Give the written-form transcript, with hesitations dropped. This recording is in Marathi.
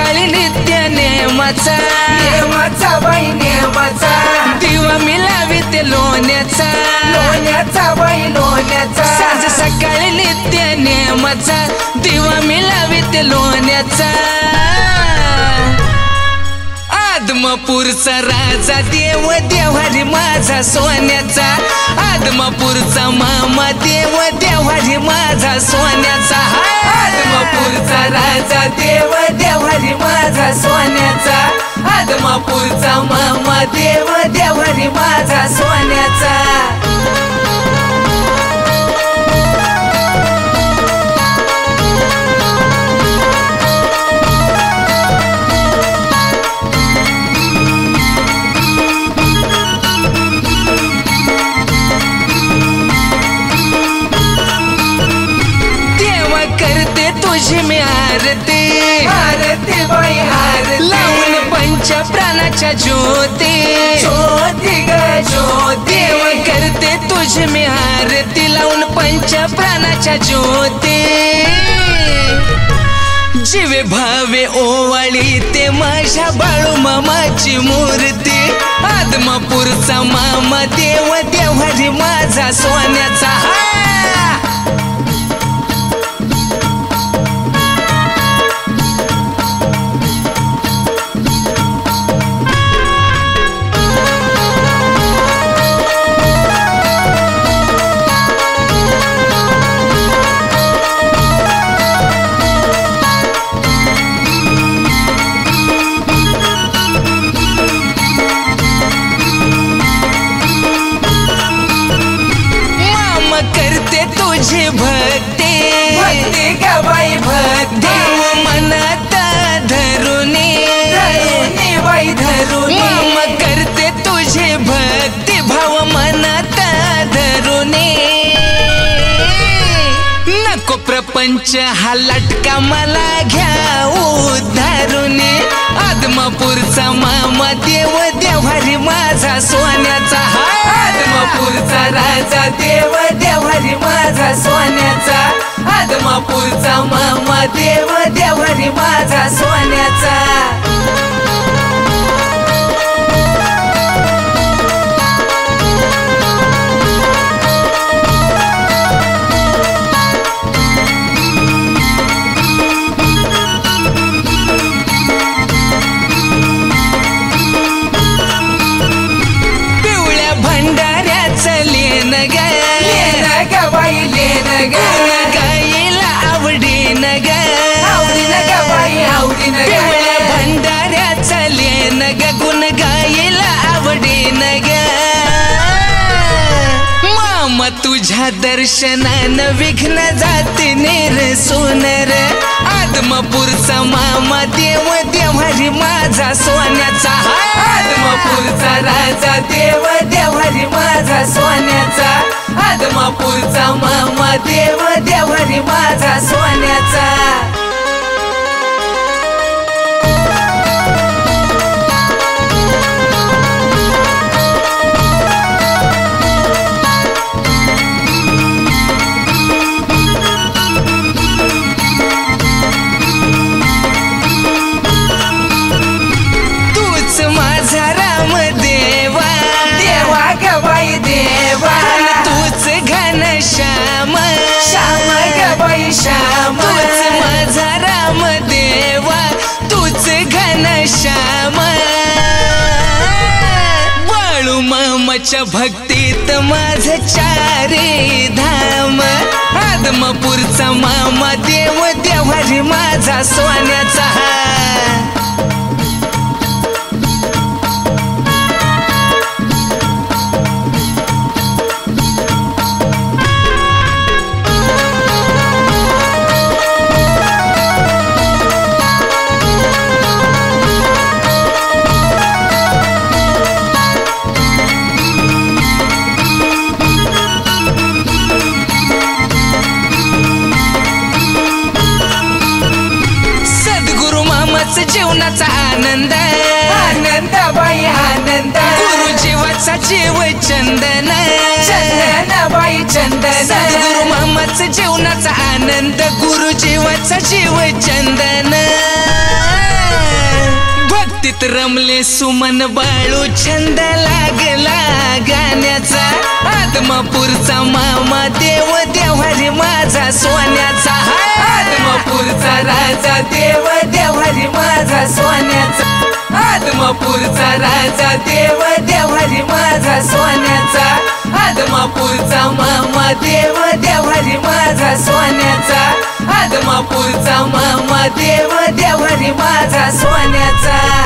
सकाळी नित्य नेमाचा नेमाचा बाई नेमाचा दिवा मी लाविते लोण्याचा लोण्याचा बाई लोण्याचा साज सकाळी नित्य नेमाचा दिवा मी लाविते लोण्याचा आदमापूरचा राजा देव देवारी माझा सोन्याचा आदमापूरचा मामा देव देवारी माझा सोन्याचा आदमापूरचा राजा देव देवारी माझा सोन्याचा आदमापूरचा मामा देव देवारी माझा सोन्याचा तुझी मी आरती आरती बाई आरती लावून पंच प्राणाच्या ज्योती ज्योती ग ज्योती देव करते तुझी मी आरती लावून पंच प्राणाच्या ज्योती जीवे भावे ओवाळी ते माझ्या बाळू मामाची मूर्ती आदमापूरचा मामा देव देवारी माझा सोन्याचा तुझी भक्ती भक्ती ग बाई भक्ती भाव मनात धरुनी बाई धरुनी मग करते तुझी भक्ती भाव मनात धरुनी नको प्रपंच हा लटका मला घ्या उद्धारुनी आदमापूरचा मामा देव देवारी माझा सोन्याचा आदमापूरचा राजा देव देवारी माझा सोन्याचा आदमापूरचा मामा देव देवारी माझा सोन्याचा गायला आवडीन ग पिवळ्या भंडाऱ्याचा लेन ग गुण गायला आवडीन ग मामा तुझ्या दर्शनानं विघ्न जाती निरसून रे आदमापूरचा मामा देव देवारी माझा सोन्याचा आदमापूरचा राजा देव देवारी माझा सोन्याचा आदमापूरचा मामा देव देवारी माझा सोन्याचा तूच माझा राम देवा देवा ग बाई देवा तूच घन श्याम श्याम ग बाई श्याम तूच माझा राम देवा तूच घन श्याम बाळू मामाच्या भक्तीत माझ चारी धाम आदमापूरचा मामा देव देवारी माझा सोन्याचा जीवनाचा आनंद आनंद बाई आनंद गुरु जीवाचा जीव चंदन चंदन बाई चंदन सद्गुरु मामाचा जीवनाचा आनंद गुरु जीवाचा जीव चंदन गीत रमले सुमन बाळू छंद लागला गाण्याचा आदमापूरचा मामा देव देवारी माझा सोन्याचा आदमापूरचा राजा देव देवारी माझा सोन्याचा आदमापूरचा राजा देव देवारी माझा सोन्याचा आदमापूरचा मामा देव देवारी माझा सोन्याचा आदमापूरचा मामा देव देवारी माझा सोन्याचा